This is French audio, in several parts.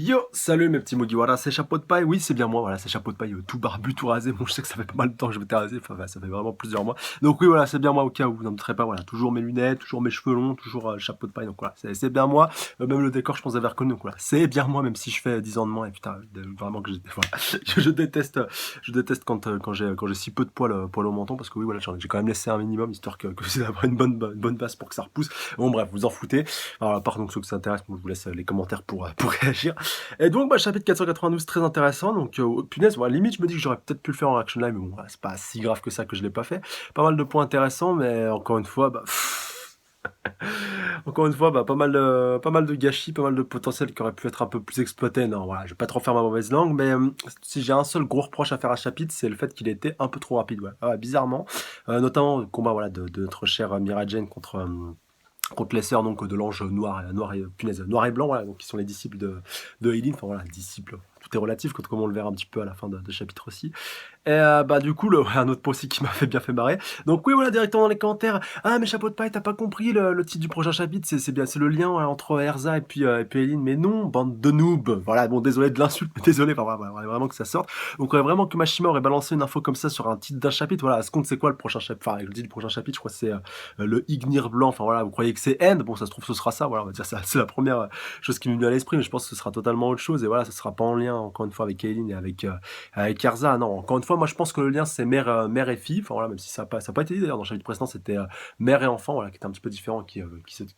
Yo, salut mes petits Mugiwara, c'est Chapeau de Paille, oui c'est bien moi, voilà c'est Chapeau de Paille, tout barbu, tout rasé, bon je sais que ça fait pas mal de temps que je m'étais rasé, enfin ça fait vraiment plusieurs mois, donc oui voilà c'est bien moi au cas où vous n'en douterez pas, voilà, toujours mes lunettes, toujours mes cheveux longs, toujours Chapeau de Paille, donc voilà, c'est bien moi, même le décor je pense avoir reconnu, donc voilà, c'est bien moi même si je fais 10 ans de moins, et putain, vraiment que voilà, je déteste quand j'ai si peu de poils au menton, parce que oui voilà, j'ai quand même laissé un minimum, histoire que c'est d'avoir une bonne base pour que ça repousse, bon bref, vous en foutez, alors pardon ceux que ça intéresse, bon, je vous laisse les commentaires pour réagir. Et donc, bah, chapitre 492, très intéressant. Donc, punaise, voilà, limite, je me dis que j'aurais peut-être pu le faire en action live, mais bon, voilà, c'est pas si grave que ça que je l'ai pas fait. Pas mal de points intéressants, mais encore une fois, bah, encore une fois, bah, pas mal de gâchis, pas mal de potentiel qui aurait pu être un peu plus exploité. Non, voilà, je vais pas trop faire ma mauvaise langue, mais si j'ai un seul gros reproche à faire à ce chapitre, c'est le fait qu'il était un peu trop rapide, ouais. Ah ouais, bizarrement. Notamment le combat, voilà, de notre chère Mira Jane contre les sœurs donc de l'ange noir et punaise noir et blanc, voilà, donc qui sont les disciples de Eileen, enfin voilà, disciples, tout est relatif comme on le verra un petit peu à la fin de chapitre aussi. Et bah du coup, un autre point aussi qui m'a bien fait marrer. Donc oui, voilà, directement dans les commentaires. Ah mais Chapeau de Paille, t'as pas compris le titre du prochain chapitre, c'est bien, c'est le lien voilà, entre Erza et puis Eileen. Mais non, bande de noobs. Voilà, bon désolé de l'insulte, mais désolé, enfin voilà, vraiment que ça sorte. Donc vraiment que Mashima aurait balancé une info comme ça sur un titre d'un chapitre. Voilà, ce compte c'est quoi le prochain chapitre? Enfin, le titre du prochain chapitre, je crois que c'est le Ignir blanc. Enfin voilà, vous croyez que c'est End? Bon, ça se trouve ce sera ça. Voilà, on va dire ça, c'est la première chose qui me vient à l'esprit, mais je pense que ce sera totalement autre chose. Et voilà, ça sera pas en lien encore une fois avec Eileen et avec Erza. Non, encore une fois, moi je pense que le lien c'est mère et fille. Enfin voilà, même si ça n'a pas été dit d'ailleurs dans le chapitre précédent, c'était mère et enfant, voilà, qui était un petit peu différent, qui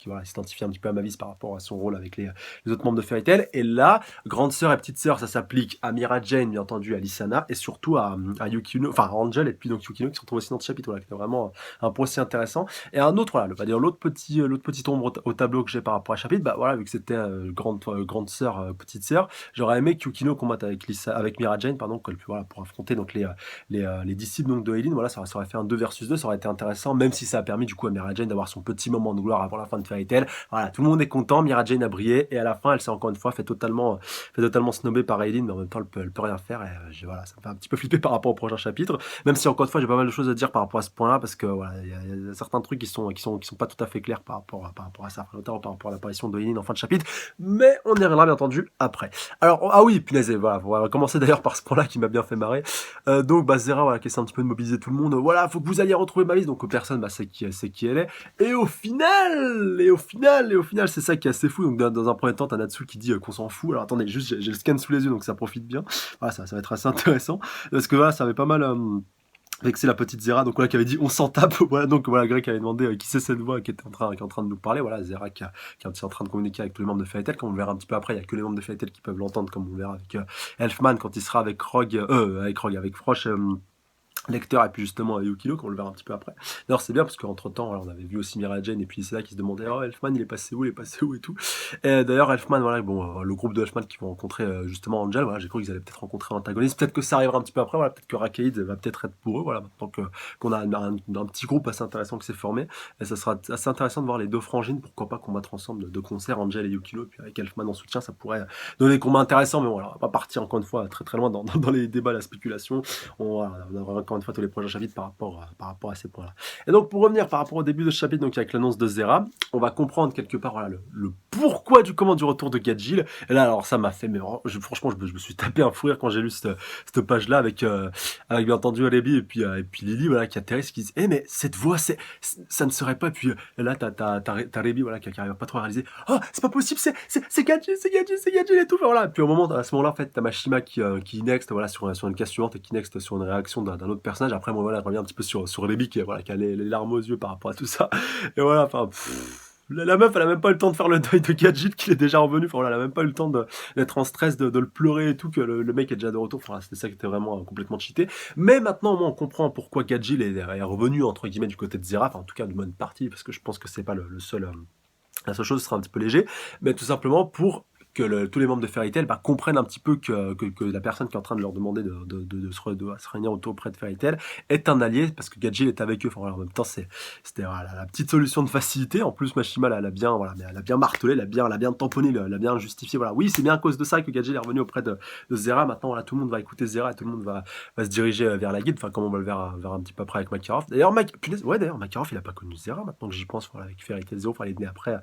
voilà, s'identifie un petit peu à Mavis par rapport à son rôle avec les autres membres de Fairy Tail. Et là, grande sœur et petite sœur, ça s'applique à Mira Jane, bien entendu, à Lysana, et surtout à Yukino, enfin à Angel et puis donc Yukino qui se retrouvent aussi dans ce chapitre, voilà, qui était vraiment un point aussi intéressant. Et un autre, voilà, dire l'autre petit ombre au tableau que j'ai par rapport à ce chapitre, bah voilà, vu que c'était grande sœur, petite sœur, j'aurais aimé que Yukino combatte avec Mira Jane, pardon, voilà, pour affronter donc les disciples donc de Eileen, voilà, ça aurait fait un 2 versus 2, ça aurait été intéressant, même si ça a permis du coup à Mira Jane d'avoir son petit moment de gloire avant la fin de Fairy Tail. Voilà, tout le monde est content, Mira Jane a brillé, et à la fin, elle s'est encore une fois fait totalement snobber par Eileen, mais en même temps, elle peut rien faire, et voilà, ça me fait un petit peu flipper par rapport au prochain chapitre, même si encore une fois, j'ai pas mal de choses à dire par rapport à ce point-là, parce que voilà, il y a certains trucs qui sont pas tout à fait clairs par rapport à ça, notamment par rapport à l'apparition de Eileen en fin de chapitre, mais on y reviendra bien entendu après. Alors, ah oui, punaise, voilà, on va commencer d'ailleurs par ce point-là qui m'a bien fait marrer. Donc bah Zera voilà, qui essaie un petit peu de mobiliser tout le monde, voilà, faut que vous alliez retrouver Mavis, donc personne bah, sait qui elle est, et au final c'est ça qui est assez fou, donc dans un premier temps t'as Natsu qui dit qu'on s'en fout, alors attendez, juste j'ai le scan sous les yeux, donc ça profite bien, voilà, ça va être assez intéressant, parce que voilà, ça avait pas mal... vexé la petite Zera, donc voilà, qui avait dit on s'en tape, voilà, donc voilà, Greg avait demandé qui c'est cette voix qui est en train de nous parler, voilà, Zera qui est un petit en train de communiquer avec tous les membres de Fairy Tail, comme on le verra un petit peu après, il y a que les membres de Fairy Tail qui peuvent l'entendre, comme on le verra avec Elfman quand il sera avec Frosh, Lecteur et puis justement Yukino, qu'on le verra un petit peu après. D'ailleurs c'est bien parce qu'entre temps voilà, on avait vu aussi Mira Jane et puis c'est là qui se demandait oh Elfman il est passé où et tout. Et d'ailleurs Elfman voilà bon le groupe de Elfman qui vont rencontrer justement Angel, voilà, j'ai cru qu'ils allaient peut-être rencontrer l'antagoniste, peut-être que ça arrivera un petit peu après, voilà, peut-être que Rakaid va peut-être être pour eux, voilà, maintenant qu'on a un petit groupe assez intéressant qui s'est formé, et ça sera assez intéressant de voir les deux frangines, pourquoi pas combattre ensemble de concert, Angel et Yukino, et puis avec Elfman en soutien, ça pourrait donner des combats intéressants, mais voilà, on va pas partir encore une fois très très loin dans les débats, la spéculation. On aura encore une fois tous les prochains chapitres par rapport à ces points-là. Et donc pour revenir par rapport au début de ce chapitre, donc avec l'annonce de Zera, on va comprendre quelque part voilà, le pourquoi du comment du retour de Gadjil. Et là alors ça m'a fait, mais franchement je me suis tapé un fou rire quand j'ai lu cette page-là avec bien entendu Alebi et puis Lily voilà, qui atterrissent, qui disent mais cette voix ça ne serait pas, et puis là t'as Alebi voilà, qui arrive pas trop à réaliser, oh c'est pas possible, c'est Gadjil et tout, voilà. Puis à ce moment-là en fait t'as Mashima qui next voilà, sur une case suivante, et qui next sur une réaction d'un autre personnage. Après moi voilà, je reviens un petit peu sur Alebi qui a les larmes aux yeux par rapport à tout ça, et voilà, enfin la meuf elle a même pas eu le temps de faire le deuil de Gadget qui est déjà revenu, enfin voilà, elle a même pas eu le temps d'être en stress, de le pleurer et tout, que le mec est déjà de retour, enfin c'était ça qui était vraiment complètement cheaté. Mais maintenant au moins on comprend pourquoi Gadget est revenu entre guillemets du côté de Zera, enfin en tout cas de bonne partie, parce que je pense que c'est pas le seul la seule chose sera un petit peu léger, mais tout simplement pour que tous les membres de Fairy Tail comprennent un petit peu que la personne qui est en train de leur demander de se réunir autour auprès de Fairy Tail est un allié, parce que Gadjil est avec eux. Enfin, voilà, en même temps, c'était voilà, la petite solution de facilité. En plus, Mashima, elle a bien, voilà, elle a bien martelé, elle a bien tamponné, elle a bien justifié. Voilà, oui, c'est bien à cause de ça que Gadjil est revenu auprès de Zera. Maintenant, voilà, tout le monde va écouter Zera et tout le monde va se diriger vers la guide. Enfin, comme on va le voir un petit peu après avec Makarov. D'ailleurs, Makarov, il a pas connu Zera. Maintenant que j'y pense, voilà, avec Fairy Tail Zero, enfin, il est né après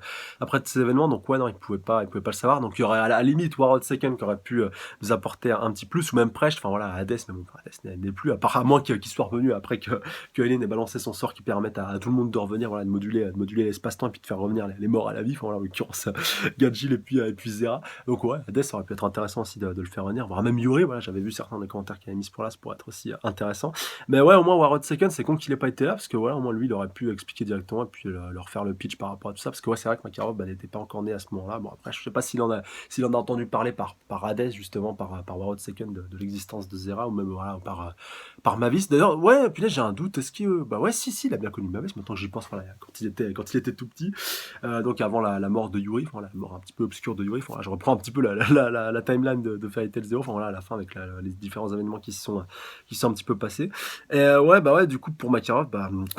ces événements. Donc ouais, non, il pouvait pas le savoir. Donc Donc il y aurait à la limite Warlord Second qui aurait pu nous apporter un petit plus, ou même Precht, enfin voilà, Hades, mais bon, Hades n'est plus, apparemment qu'il soit revenu après que Hélène ait balancé son sort qui permette à tout le monde de revenir, voilà, de moduler l'espace-temps et puis de faire revenir les morts à la vie, enfin voilà, en l'occurrence Gadjil et puis Zera. Donc ouais, Hades, ça aurait pu être intéressant aussi de le faire revenir, voire même Yuri, voilà, j'avais vu certains des commentaires qui avaient mis ce point-là, ça pourrait être aussi intéressant. Mais ouais, au moins Warlord Second, c'est con qu'il ait pas été là, parce que voilà, au moins lui, il aurait pu expliquer directement et puis leur faire le pitch par rapport à tout ça, parce que ouais, c'est vrai que Makarov n'était pas encore né à ce moment-là. Bon, après, je sais pas s'il en a entendu parler par Hades, justement, par Warlord Second, de l'existence de Zera, ou même voilà, par Mavis. D'ailleurs, ouais, puis là, j'ai un doute, est-ce que. Bah ouais, si, il a bien connu Mavis, maintenant que j'y pense, voilà, quand il était tout petit, donc avant la mort de Yuri, enfin, la mort un petit peu obscure de Yuri, enfin, là, je reprends un petit peu la timeline de Fairy Tail Zero, enfin voilà, à la fin, avec les différents événements qui se sont un petit peu passés. Et ouais, bah ouais, du coup, pour Makarov, bah, il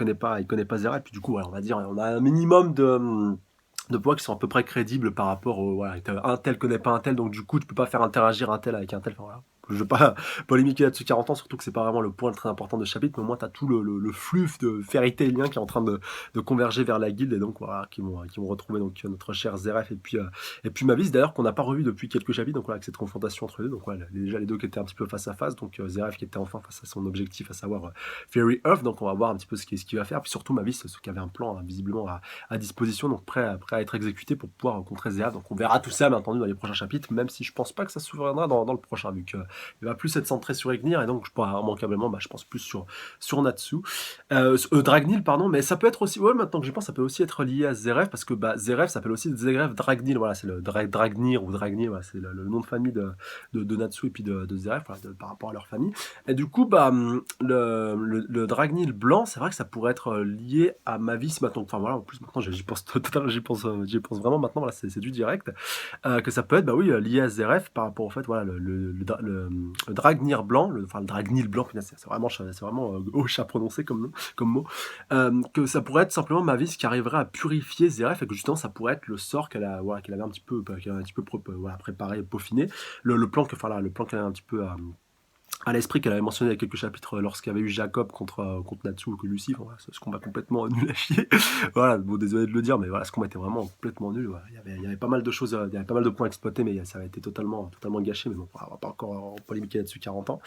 connaît pas Zera, et puis du coup, ouais, on va dire, on a un minimum de poids qui sont à peu près crédibles par rapport au voilà, un tel connaît pas un tel, donc du coup tu peux pas faire interagir un tel avec un tel, enfin voilà. Je veux pas polémiquer là-dessus 40 ans, surtout que c'est pas vraiment le point très important de ce chapitre, mais au moins t'as tout le flux de Fairy Tailien qui est en train de converger vers la guilde, et donc voilà, qui vont retrouver donc notre cher Zeref et puis Mavis, d'ailleurs, qu'on n'a pas revu depuis quelques chapitres, donc voilà, avec cette confrontation entre les deux, donc voilà, déjà les deux qui étaient un petit peu face à face, donc Zeref qui était enfin face à son objectif, à savoir Fairy Earth, donc on va voir un petit peu ce qu'il va faire, puis surtout Mavis, ce qui avait un plan visiblement à disposition, donc prêt à être exécuté pour pouvoir contrer Zeref. Donc on verra tout ça, bien entendu, dans les prochains chapitres, même si je pense pas que ça s'ouvrira dans le prochain, vu qu'il va plus être centré sur Ignir, et donc je pourrais immanquablement, je pense plus sur Natsu. Dragnil, pardon, mais ça peut être aussi, ouais, maintenant que j'y pense, ça peut aussi être lié à Zeref, parce que Zeref s'appelle aussi Zeref Dragnil, voilà, c'est le Dragnir ou Dragnir, voilà, c'est le nom de famille de Natsu et puis de Zeref, voilà, par rapport à leur famille. Et du coup, le Dragnil blanc, c'est vrai que ça pourrait être lié à Mavis maintenant. Enfin voilà, en plus maintenant j'y pense totalement, j'y pense vraiment maintenant. Voilà, c'est du direct. Que ça peut être, bah oui, lié à Zeref par rapport au fait, voilà, le Dragnir blanc, enfin le Dragnil blanc, c'est vraiment hoche à prononcer comme mot. Que ça pourrait être simplement Mavis qui arriverait à purifier Zeref, et que justement ça pourrait être le sort qu'elle avait un petit peu, voilà, préparé, peaufiné, le plan le plan qu'elle avait un petit peu à l'esprit, qu'elle avait mentionné il y a quelques chapitres lorsqu'il y avait eu Jacob contre Natsu que Lucie, voilà, ce combat complètement nul à chier. Voilà, bon, désolé de le dire, mais voilà, ce combat était vraiment complètement nul. Voilà. Il y avait pas mal de choses, il y avait pas mal de points exploités, mais ça a été totalement gâché. Mais bon, on va pas encore polémiquer là-dessus 40 ans.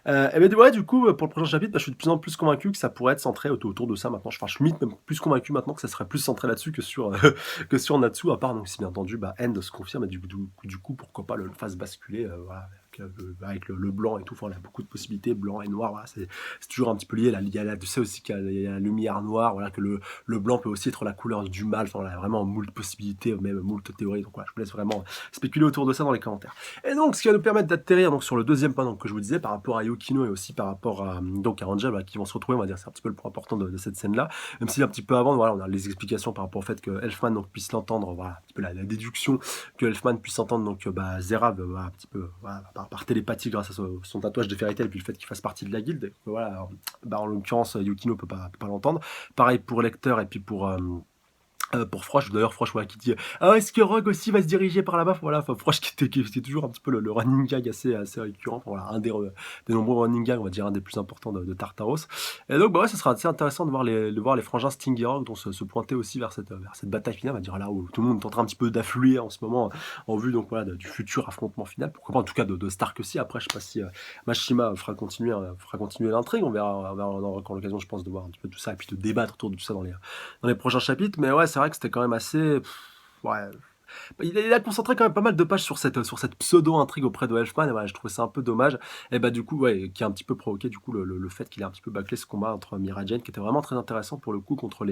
Et bien, ouais, du coup, pour le prochain chapitre, je suis de plus en plus convaincu que ça pourrait être centré autour de ça maintenant. Je suis limite même plus convaincu maintenant que ça serait plus centré là-dessus que sur Natsu, à part, donc, si bien entendu, End se confirme, et du coup, pourquoi pas le fasse basculer, voilà, avec le blanc et tout, enfin, il y a beaucoup de possibilités, blanc et noir, voilà, c'est toujours un petit peu lié, tu sais aussi qu'il y a la lumière noire, voilà, que le blanc peut aussi être la couleur du mal, enfin, voilà, vraiment moult possibilités, même moult théories, donc voilà, je vous laisse vraiment spéculer autour de ça dans les commentaires. Et donc, ce qui va nous permettre d'atterrir donc sur le deuxième point donc, que je vous disais, par rapport à Yukino et aussi par rapport à Angel, voilà, qui vont se retrouver, on va dire, c'est un petit peu le point important de cette scène-là, même si un petit peu avant, voilà, on a les explications par rapport au fait que Elfman donc, puisse l'entendre, voilà, un petit peu la déduction que Elfman puisse entendre, donc Zera, voilà, un petit peu, voilà, par télépathie grâce à son tatouage de Fairy Tail et puis le fait qu'il fasse partie de la guilde. Voilà, en l'occurrence, Yukino peut pas l'entendre. Pareil pour Lecter et puis pour Frosh, d'ailleurs Frosh voilà, qui dit est-ce que Rogue aussi va se diriger par là-bas, voilà, Frosh qui était toujours un petit peu le running gag assez récurrent, voilà, un des nombreux running gags, on va dire un des plus importants de Tartaros. Et donc ouais, ça sera assez intéressant de voir les frangins Sting et Rogue donc se pointer aussi vers cette bataille finale, on va dire là où tout le monde est en train un petit peu d'affluer en ce moment en vue donc voilà du futur affrontement final, pourquoi pas en tout cas de Stark aussi. Après je sais pas si Mashima fera continuer l'intrigue, on aura encore l'occasion je pense de voir un petit peu tout ça et puis de débattre autour de tout ça dans les prochains chapitres, mais ouais, c'est vrai que c'était quand même assez. Ouais, il a concentré quand même pas mal de pages sur cette pseudo-intrigue auprès de Elfman, et voilà, je trouvais ça un peu dommage, et du coup, ouais, qui a un petit peu provoqué du coup le fait qu'il ait un petit peu bâclé ce combat entre Miragen, qui était vraiment très intéressant pour le coup, contre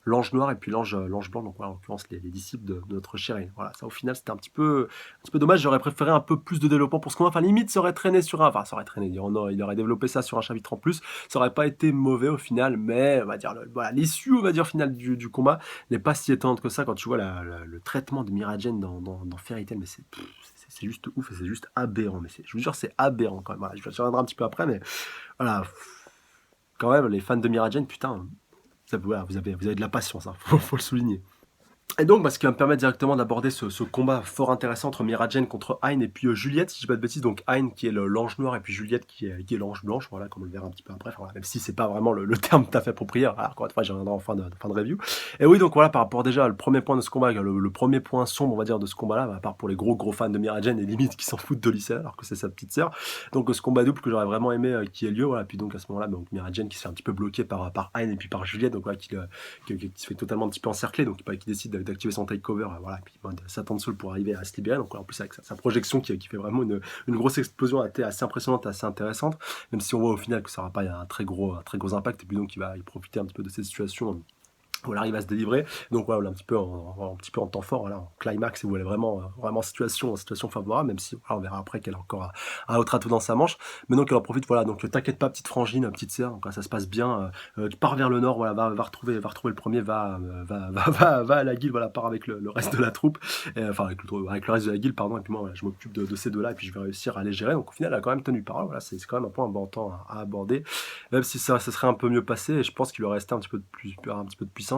l'ange noir et puis l'ange blanc, donc voilà, en l'occurrence les disciples de notre chérie. Voilà, ça au final c'était un petit peu dommage, j'aurais préféré un peu plus de développement pour ce combat, enfin limite ça aurait traîné ça aurait traîné, il aurait développé ça sur un chapitre en plus, ça aurait pas été mauvais au final, mais on va dire, voilà, l'issue, on va dire, finale du combat n'est pas si étonnante que ça quand tu vois le traitement de Miragen dans Fairy Tail, mais c'est juste ouf et c'est juste aberrant. Mais je vous jure, c'est aberrant quand même. Voilà, je reviendrai un petit peu après, mais voilà, quand même, les fans de Miragen, putain, vous avez de la patience, hein, faut le souligner. Et donc, bah, ce qui va me permettre directement d'aborder ce combat fort intéressant entre Miragen contre Hein et puis, Juliette, si je dis pas de bêtises. Donc Hein qui est le l'ange noir et puis Juliette qui est l'ange blanche, voilà, comme on le verra un petit peu après. Enfin, voilà, même si c'est pas vraiment le terme tout à fait approprié. Voilà, encore une fois, j'y reviendrai en fin de review. Et oui, donc voilà, par rapport déjà le premier point de ce combat, le 1er point sombre, on va dire, de ce combat-là, bah, à part pour les gros fans de Miragen et limite qui s'en foutent de Lysana alors que c'est sa petite sœur. Donc, ce combat double que j'aurais vraiment aimé, qu'il ait lieu, voilà. Puis donc à ce moment-là, donc Miragen qui se fait un petit peu bloquer par Hein et puis par Juliette, donc voilà, qui se fait totalement un petit peu encercler, donc qui décide d'activer son takeover, voilà, et puis s'attendre seul pour arriver à se libérer. Donc en plus avec sa projection qui fait vraiment une grosse explosion assez impressionnante, assez intéressante, même si on voit au final que ça n'aura pas un très gros impact, et puis donc il va profiter un petit peu de cette situation où elle arrive à se délivrer. Donc voilà, un petit peu en temps fort, voilà, en climax, et où elle est vraiment en situation favorable, même si voilà, on verra après qu'elle a encore un autre atout dans sa manche. Mais donc elle en profite, voilà, donc t'inquiète pas, petite frangine, petite sœur, donc ça se passe bien. Tu pars vers le nord, voilà, va retrouver le premier, va à la guilde, voilà, part avec le reste de la troupe, enfin avec le reste de la guilde, pardon, et puis moi voilà, je m'occupe de ces deux-là, et puis je vais réussir à les gérer. Donc au final, elle a quand même tenu parole, voilà, c'est quand même un point important à aborder, même si ça serait un peu mieux passé, et je pense qu'il lui restait un petit peu de puissance,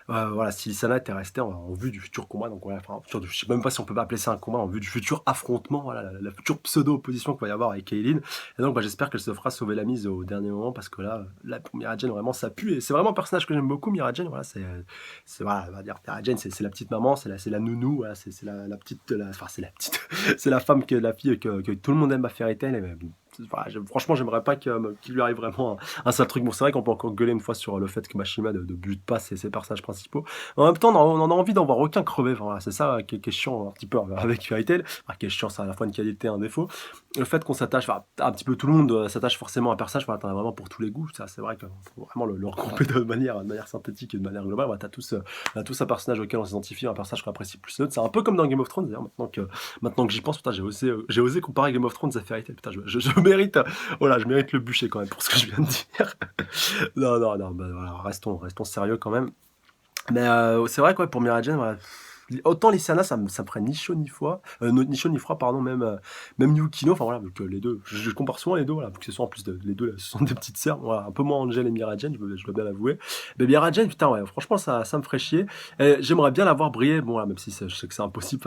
bah, voilà, si Lysana était restée en vue du futur combat, donc voilà, enfin, je sais même pas si on peut pas appeler ça un combat, en vue du futur affrontement, voilà, la future pseudo-opposition qu'il va y avoir avec Kaylin. Et donc, bah, j'espère qu'elle se fera sauver la mise au dernier moment, parce que là pour Miragen, vraiment, ça pue. Et c'est vraiment un personnage que j'aime beaucoup, Miragen. Voilà, voilà, on va dire, Miragen, c'est la petite maman, c'est la nounou, voilà, c'est la petite, enfin, c'est la petite, c'est la femme, la fille que tout le monde aime à Fairy Tail. Voilà, franchement, j'aimerais pas qu'il lui arrive vraiment un sale truc. Bon, c'est vrai qu'on peut encore gueuler une fois sur le fait que Mashima ne bute pas ses personnages principaux. En même temps, on en a envie d'en voir aucun crever. Enfin, voilà, c'est ça qui est chiant un petit peu avec Fairy Tail. Enfin, qui est chiant, c'est à la fois une qualité et un défaut. Le fait qu'on s'attache, enfin, un petit peu tout le monde s'attache forcément à un personnage. Voilà, t'en as vraiment pour tous les goûts. Ça, c'est vrai qu'il faut vraiment le regrouper de manière synthétique et de manière globale. Voilà, on a tous un personnage auquel on s'identifie, un personnage qu'on apprécie plus que l'autre. C'est un peu comme dans Game of Thrones, d'ailleurs, maintenant que j'y pense. Putain, j'ai osé comparer Game of Thrones à Fairy Tail. Putain, je mérite, voilà, je mérite le bûcher quand même pour ce que je viens de dire. Non, non, non, bah, voilà, restons sérieux quand même. Mais c'est vrai que ouais, pour Miragen, voilà, autant Lysana, ça me ferait ni chaud ni froid, ni chaud ni froid, pardon, même Yukino, enfin voilà, vu que les deux, je compare souvent les deux, voilà, vu que ce sont en plus les deux, ce sont des petites sœurs, voilà, un peu moins Angel et Miragen, je dois bien l'avouer. Mais Miragen, putain, ouais, franchement, ça me ferait chier. Et j'aimerais bien la voir briller, bon, là, même si je sais que c'est impossible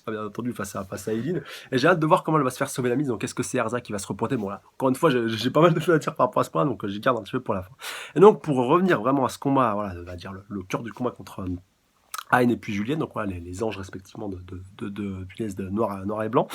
bien entendu, face à Eileen. Et j'ai hâte de voir comment elle va se faire sauver la mise. Donc, est-ce que c'est Erza qui va se repointer? Bon, là, encore une fois, j'ai pas mal de choses à dire par rapport à ce point, donc j'y garde un petit peu pour la fin. Et donc, pour revenir vraiment à ce combat, voilà, on va dire le cœur du combat contre Hein et puis Julienne, donc voilà, les anges respectivement de noir et blanc.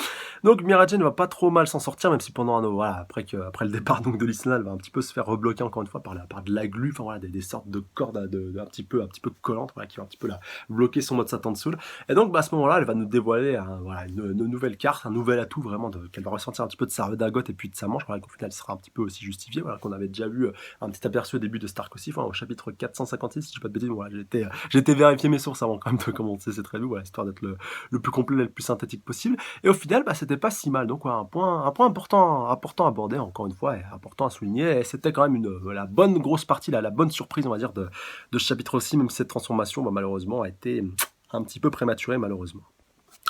Donc Miragen ne va pas trop mal s'en sortir, même si pendant voilà, après le départ donc de l'Isla, elle va un petit peu se faire rebloquer encore une fois par de la glu, enfin voilà, des sortes de cordes un petit peu collantes, voilà, qui va un petit peu la bloquer son mode Satan Soul. Et donc bah, à ce moment-là, elle va nous dévoiler voilà, une nouvelle carte, un nouvel atout vraiment qu'elle va ressentir un petit peu de sa redingote et puis de sa manche, voilà, qu'au final sera un petit peu aussi justifié, voilà, qu'on avait déjà vu un petit aperçu au début de Stark aussi, enfin, au chapitre 456, si je dis pas de bêtises, voilà, j'étais vérifier mes sources avant quand même de commencer cette review, voilà, histoire d'être le plus complet et le plus synthétique possible. Et au final, bah, c'était pas si mal. Donc, ouais, un point important à aborder, encore une fois, et important à souligner. Et c'était quand même la bonne grosse partie, la bonne surprise, on va dire, de ce chapitre aussi, même si cette transformation, bah, malheureusement, a été un petit peu prématurée, malheureusement.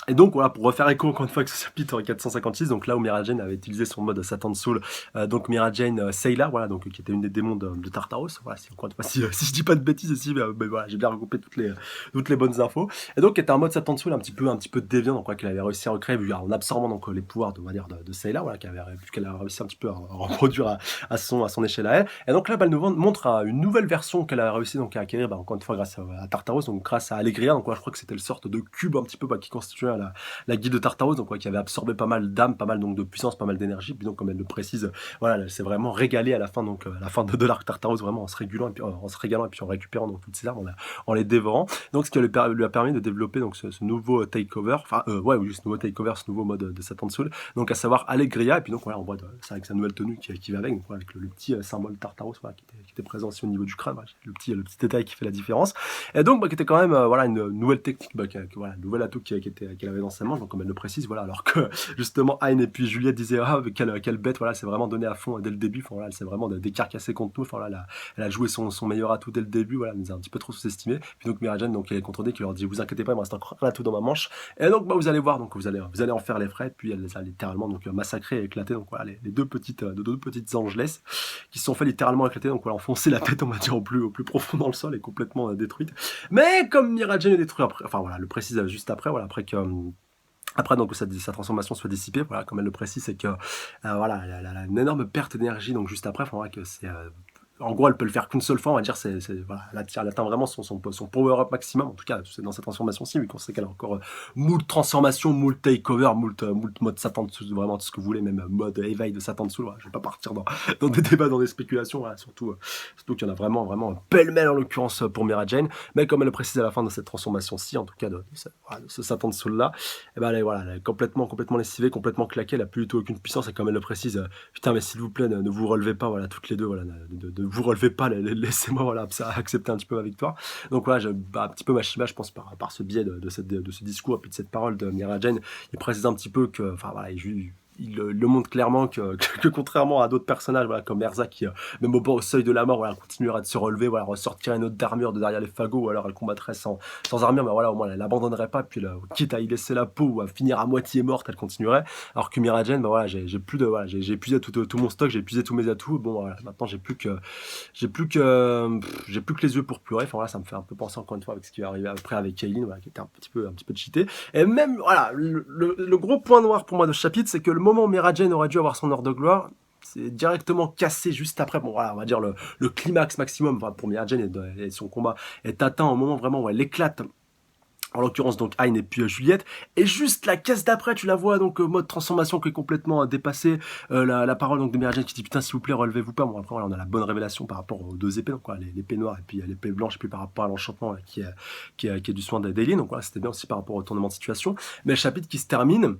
Et donc voilà, pour refaire écho encore une fois avec ce chapitre 456, donc là où Miragen avait utilisé son mode Satan Soul, donc Miragen Sayla, voilà, donc qui était une des démons de Tartaros, voilà, encore une fois, si je dis pas de bêtises ici, mais voilà, j'ai bien regroupé toutes les bonnes infos. Et donc qui était un mode Satan Soul un petit peu déviant, donc qu'elle avait réussi à recréer en absorbant donc les pouvoirs on va dire de Sayla, voilà, qu'elle a réussi un petit peu à reproduire à son échelle à elle. Et donc là, bah, elle nous montre une nouvelle version qu'elle a réussi donc à acquérir, bah, encore une fois grâce à Tartaros, donc grâce à Allegria, donc voilà, je crois que c'était le sorte de cube un petit peu qui constituait la guilde de Tartaros, donc qui avait absorbé pas mal d'âme, pas mal donc de puissance, pas mal d'énergie. Puis donc comme elle le précise, voilà, elle s'est vraiment régalée à la fin la fin de l'arc Tartaros, vraiment en se régalant et puis en récupérant donc toutes ces armes, en les dévorant. Donc ce qui lui a permis de développer donc ce nouveau takeover, oui, ce nouveau takeover, ce nouveau mode de Satan Soul, donc à savoir Allegria. Et puis donc voilà, on voit c'est avec sa nouvelle tenue qui va avec, donc avec le petit symbole Tartaros, voilà, qui était présent aussi au niveau du crâne, voilà, le petit détail qui fait la différence. Et donc qui était quand même voilà une nouvelle technique, voilà, un nouvel atout qui a qu'elle avait dans sa manche, donc comme elle le précise, voilà, alors que justement Hein et puis Juliette disaient: «Ah quelle bête, voilà, elle s'est vraiment donnée à fond dès le début, enfin voilà, elle s'est vraiment décarcassée contre nous, enfin voilà, elle a joué son meilleur atout dès le début, voilà, elle nous a un petit peu trop sous-estimés». Puis donc Miragen, donc elle est contre-dit, qui leur dit: «Vous inquiétez pas, il me reste encore un atout dans ma manche et donc bah, vous allez voir, donc vous allez en faire les frais». Puis elle les a littéralement donc massacrés et éclatés, donc voilà, les deux petites angelesses qui se sont fait littéralement éclater, donc voilà, enfoncer la tête, on va dire, au plus profond dans le sol et complètement détruite. Mais comme Miragen est détruit après, enfin voilà, le précise juste après, voilà, après que après donc sa transformation soit dissipée, voilà, comme elle le précise, c'est que voilà, elle a une énorme perte d'énergie, donc juste après, enfin, voilà, que c'est en gros, elle peut le faire qu'une seule fois, on va dire, voilà, elle atteint vraiment son power-up maximum, en tout cas, c'est dans cette transformation-ci, vu qu'on sait qu'elle a encore moult transformations, moult takeover, moult mode Satan dessous, vraiment tout ce que vous voulez, même mode éveil de Satan dessous, voilà, je vais pas partir dans des débats, dans des spéculations, voilà, surtout qu'il y en a vraiment pêle-mêle en l'occurrence pour Miragen, mais comme elle le précise à la fin de cette transformation-ci, en tout cas voilà, de ce Satan dessous-là, et ben elle est complètement lessivée, complètement claquée, elle a plus du tout aucune puissance, et comme elle le précise, putain, mais s'il vous plaît, ne vous relevez pas, voilà, toutes les deux, voilà, ne vous relevez pas, laissez-moi, voilà, accepter un petit peu ma victoire. Donc voilà, un petit peu Mashima, je pense, par ce biais de ce discours et puis de cette parole de Miragen, il précise un petit peu que, enfin voilà, il le montre clairement que contrairement à d'autres personnages, voilà, comme Erza qui, même au seuil de la mort, voilà, continuera de se relever, voilà, ressortir une autre d'armure de derrière les fagots, ou alors elle combattrait sans armure, mais voilà, au moins elle n'abandonnerait pas, puis quitte à y laisser la peau ou à finir à moitié morte, elle continuerait. Alors que Miragen, bah voilà, j'ai plus de, voilà, j'ai épuisé tout mon stock, j'ai épuisé tous mes atouts, bon voilà, maintenant j'ai plus que les yeux pour pleurer. Enfin voilà, ça me fait un peu penser encore une fois avec ce qui va arriver après avec Kaylin, voilà, qui était un petit peu cheaté. Et même voilà, le gros point noir pour moi de ce chapitre, c'est que le moment où Miragen aurait dû avoir son heure de gloire, c'est directement cassé juste après. Bon voilà, on va dire le climax maximum, enfin, pour Miragen, et son combat est atteint au moment vraiment où elle éclate, en l'occurrence donc Hein et puis Juliette, et juste la case d'après, tu la vois donc mode transformation qui est complètement dépassée, la parole donc de Miragen qui dit putain s'il vous plaît relevez-vous pas. Bon après voilà, on a la bonne révélation par rapport aux deux épées, donc voilà, l'épée noire et puis l'épée blanche, et puis par rapport à l'enchantement qui est du soin d'Aileen, donc voilà, c'était bien aussi par rapport au tournement de situation. Mais le chapitre qui se termine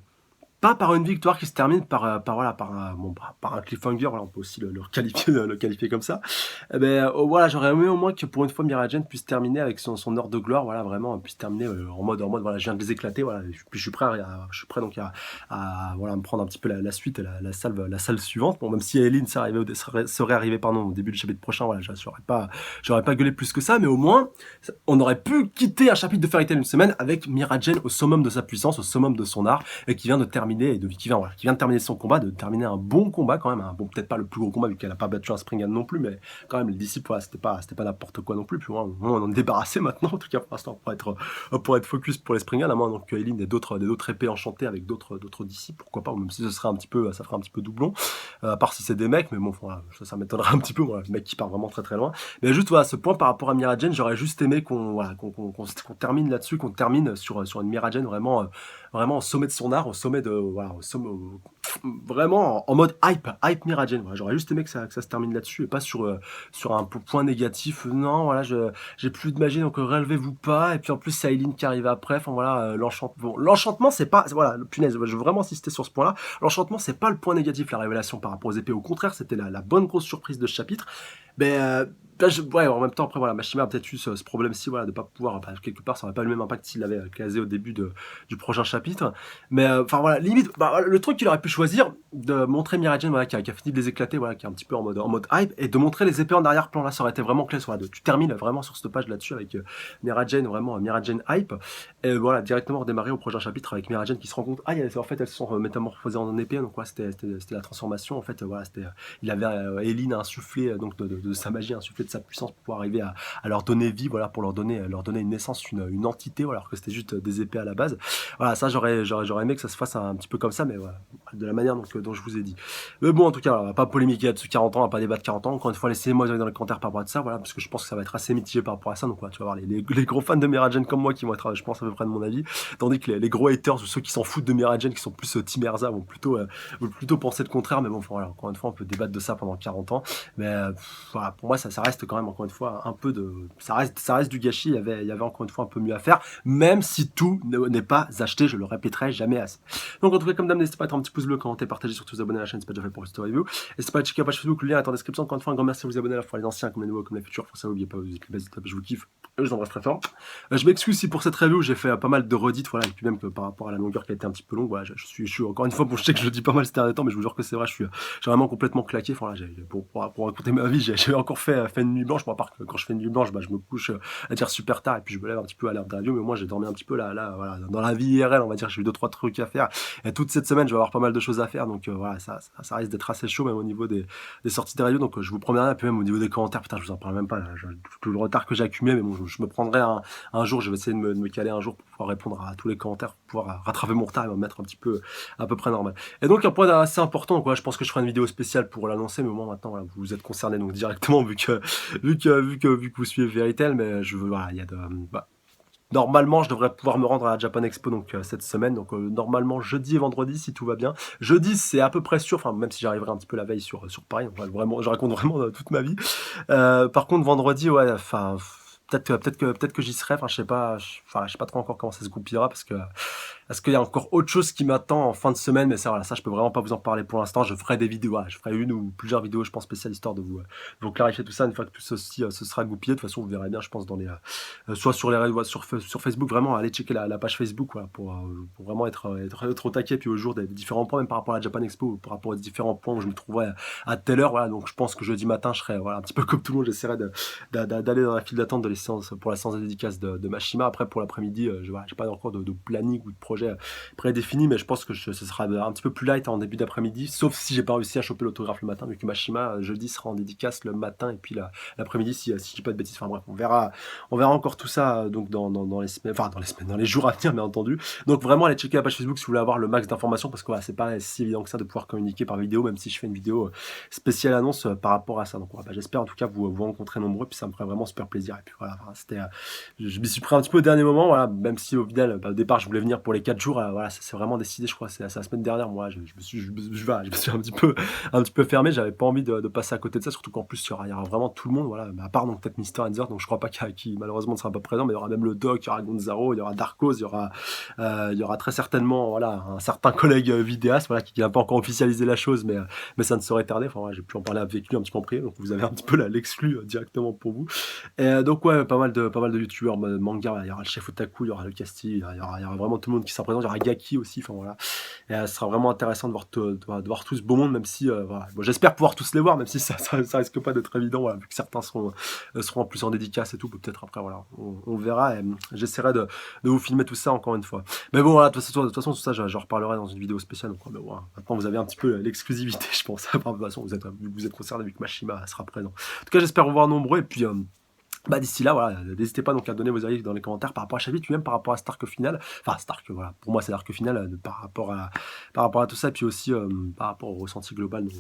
pas par une victoire, qui se termine voilà, par un cliffhanger, voilà, on peut aussi le qualifier, le qualifier comme ça. Eh ben, voilà, j'aurais aimé au moins que pour une fois Miragen puisse terminer avec son heure de gloire, voilà, vraiment, puisse terminer en mode, voilà, je viens de les éclater, voilà, puis je suis prêt donc voilà, me prendre un petit peu la suite, la salle suivante. Bon, même si Aileen serait arrivée, pardon, au début du chapitre prochain, voilà, j'aurais pas gueulé plus que ça, mais au moins, on aurait pu quitter un chapitre de Fairy Tail une semaine avec Miragen au summum de sa puissance, au summum de son art, et qui vient de terminer, qui vient de terminer son combat, de terminer un bon combat quand même, hein. Bon, peut-être pas le plus gros combat vu qu'elle a pas battu un Springan non plus, mais quand même les disciples, voilà, c'était pas n'importe quoi non plus. Puis on en est débarrassé maintenant, en tout cas pour l'instant, pour être focus pour les Springan, à moins donc Aileen et d'autres épées enchantées avec d'autres disciples, pourquoi pas, même si ça ferait un petit peu doublon, à part si c'est des mecs, mais bon, voilà, ça m'étonnerait un petit peu, voilà, le mec qui part vraiment très très loin. Mais juste voilà, ce point par rapport à Miragen, j'aurais juste aimé qu'on termine là-dessus, qu'on termine sur une Miragen vraiment au sommet de son art, au sommet de voilà, vraiment en mode hype Miragen. Voilà, j'aurais juste aimé que ça se termine là-dessus et pas sur un point négatif. Non, voilà, j'ai plus de magie, donc relevez-vous pas. Et puis en plus, c'est Aileen qui arrive après. Enfin voilà, l'enchantement, c'est pas, voilà, punaise, je veux vraiment insister sur ce point-là. L'enchantement, c'est pas le point négatif, la révélation par rapport aux épées. Au contraire, c'était la bonne grosse surprise de ce chapitre. Mais ouais, en même temps, après, voilà, Mashima a peut-être eu ce problème-ci, voilà, de pas pouvoir, quelque part, ça aurait pas eu le même impact s'il l'avait casé au début du prochain chapitre. Mais, enfin, voilà, limite, le truc qu'il aurait pu choisir, de montrer Miragen, voilà, qui a fini de les éclater, voilà, qui est un petit peu en mode hype, et de montrer les épées en arrière-plan, là, ça aurait été vraiment classe, voilà, tu termines vraiment sur cette page là-dessus avec Miragen, vraiment, Miragen hype, et voilà, directement redémarrer au prochain chapitre avec Miragen qui se rend compte, en fait, elles se sont métamorphosées en épée, donc, ouais, c'était la transformation, en fait, voilà, il avait Aileen a insufflé, donc, de sa magie, insufflé de sa puissance pour pouvoir arriver à leur donner vie, voilà, pour leur donner une naissance, une entité, voilà, alors que c'était juste des épées à la base. Voilà, ça j'aurais aimé que ça se fasse un petit peu comme ça, mais voilà, de la manière dont je vous ai dit. Mais bon, en tout cas, voilà, on va pas polémiquer là-dessus 40 ans, on va pas débattre 40 ans. Encore une fois, laissez-moi dans les commentaires par rapport à ça, voilà, parce que je pense que ça va être assez mitigé par rapport à ça. Donc voilà, tu vas voir les gros fans de Miragen comme moi qui vont être, je pense, à peu près de mon avis, tandis que les gros haters ou ceux qui s'en foutent de Miragen, qui sont plus Team Erza, vont plutôt penser le contraire. Mais bon, voilà, encore une fois, on peut débattre de ça pendant 40 ans. Mais voilà, pour moi, ça reste quand même encore une fois un peu de, ça reste du gâchis. Il y avait encore une fois un peu mieux à faire, même si tout n'est pas acheté. Je le répéterai jamais assez. Donc en tout cas, comme d'hab, n'hésitez pas à mettre un petit pouce bleu, commenter, partager, surtout vous abonner à la chaîne, c'est pas déjà fait pour cette review. N'hésitez pas à checker la page Facebook, le lien est en description. Encore une fois, un grand merci à vous abonner à la fois les anciens comme les nouveaux, comme les futurs. Pour ça, n'oubliez pas, vous êtes les bases, je vous kiffe. Je vous embrasse très fort. Je m'excuse si pour cette review j'ai fait pas mal de redites, voilà, et puis même que par rapport à la longueur qui a été un petit peu longue, voilà, je suis encore une fois, bon, je sais que je le dis pas mal ces derniers temps, mais je vous jure que c'est vrai, j'ai vraiment complètement claqué. Enfin, là, pour raconter ma vie, j'ai encore fait une nuit blanche. Bon, à part que quand je fais une nuit blanche, bah, je me couche à dire super tard et puis je me lève un petit peu à l'heure de radio, mais moi j'ai dormi un petit peu là, voilà, dans la vie IRL, on va dire, j'ai eu 2-3 trucs à faire. Et toute cette semaine, je vais avoir pas mal de choses à faire, donc voilà, ça risque d'être assez chaud, même au niveau des sorties de radio. Donc je vous promets rien, et puis même au niveau des commentaires, putain, je vous en parle même pas, là, tout le retard que j'ai accumulé, mais bon, je me prendrai un jour, je vais essayer de me caler un jour pour pouvoir répondre à tous les commentaires, pour pouvoir rattraper mon retard et me mettre un petit peu à peu près normal. Et donc un point assez important, donc, voilà, je pense que je ferai une vidéo spéciale pour l'annoncer, mais au moins maintenant, voilà, vous êtes concernés donc directement vu que vous suivez Veritel, mais je veux, voilà, il y a de, bah, normalement, je devrais pouvoir me rendre à la Japan Expo donc cette semaine, donc normalement jeudi et vendredi si tout va bien. Jeudi c'est à peu près sûr, enfin même si j'arriverai un petit peu la veille sur Paris, vraiment, je raconte vraiment toute ma vie. Par contre vendredi, ouais, enfin peut-être que j'y serai, enfin je sais pas, je sais pas trop encore comment ça se goupillera parce qu'il y a encore autre chose qui m'attend en fin de semaine, mais ça, voilà, ça je peux vraiment pas vous en parler pour l'instant. Je ferai des vidéos, voilà, je ferai une ou plusieurs vidéos, je pense spéciales histoire de vous clarifier tout ça une fois que tout ceci se sera goupillé. De toute façon, vous verrez bien, je pense dans les soit sur les réseaux, sur Facebook, vraiment aller checker la page Facebook, voilà, pour vraiment être au taquet, puis au jour des différents points, même par rapport à la Japan Expo, par rapport aux différents points où je me trouverai à telle heure, voilà. Donc je pense que jeudi matin, je serai, voilà, un petit peu comme tout le monde, j'essaierai d'aller dans la file d'attente de les séances pour la séance de dédicace de Mashima. Après pour l'après-midi, j'ai pas encore de planning ou de projet prédéfini, mais je pense que ce sera un petit peu plus light en début d'après-midi, sauf si j'ai pas réussi à choper l'autographe le matin, vu que Mashima jeudi sera en dédicace le matin et puis l'après-midi si j'ai pas de bêtises. Enfin bref, on verra encore tout ça donc dans les semaines, enfin dans les jours à venir, bien entendu. Donc vraiment allez checker la page Facebook si vous voulez avoir le max d'informations, parce que voilà, c'est pas si évident que ça de pouvoir communiquer par vidéo, même si je fais une vidéo spéciale annonce par rapport à ça. Donc voilà, j'espère en tout cas vous rencontrer nombreux, puis ça me ferait vraiment super plaisir. Et puis voilà, c'était je m'y suis pris un petit peu au dernier moment, voilà, même si au final, au départ je voulais venir pour les 4 jours, voilà, ça s'est vraiment décidé, je crois, c'est la semaine dernière, moi, je me suis un petit peu fermé, j'avais pas envie de passer à côté de ça, surtout qu'en plus il y aura vraiment tout le monde, voilà, à part donc peut-être Mister Enzer, donc je crois pas qui malheureusement ne sera pas présent, mais il y aura même le Doc, il y aura Gonzaro, il y aura Darkos, il y aura très certainement, voilà, un certain collègue vidéaste, voilà, qui n'a pas encore officialisé la chose, mais ça ne saurait tarder, enfin, voilà, j'ai pu en parler avec lui un petit peu en privé, donc vous avez un petit peu l'exclu directement pour vous. Et donc ouais, pas mal de youtubeurs manga, il y aura le chef Otaku, il y aura le Casti, il y aura vraiment tout le monde qui sera présent, il y aura Gaki aussi, enfin voilà. Et ce sera vraiment intéressant de voir tout ce beau monde, même si voilà. Bon, j'espère pouvoir tous les voir, même si ça risque pas d'être évident, voilà, vu que certains seront en plus en dédicace et tout, peut-être après, voilà, on verra, et j'essaierai de vous filmer tout ça encore une fois. Mais bon, voilà, de toute façon tout ça, j'en reparlerai dans une vidéo spéciale, donc mais voilà, maintenant vous avez un petit peu l'exclusivité, je pense. De toute façon, vous êtes concernés, vu que Mashima sera présent. En tout cas, j'espère vous voir nombreux, et puis bah d'ici là, voilà, n'hésitez pas donc à donner vos avis dans les commentaires par rapport à chapitre, même par rapport à cet arc final. Enfin, cet arc, voilà, pour moi c'est l'arc final par rapport à tout ça, et puis aussi par rapport au ressenti global donc,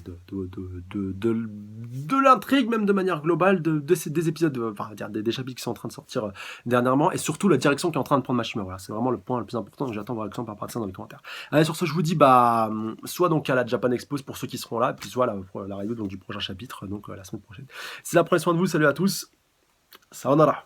de l'intrigue, même de manière globale, des épisodes, enfin, dire, des chapitres qui sont en train de sortir dernièrement, et surtout la direction qui est en train de prendre Mashima. Voilà, c'est vraiment le point le plus important, donc j'attends vos réactions par rapport à ça dans les commentaires. Allez, sur ce, je vous dis, bah, soit donc à la Japan Expo pour ceux qui seront là, et puis soit la review donc, du prochain chapitre, donc la semaine prochaine. C'est là, prenez soin de vous, salut à tous. さよなら。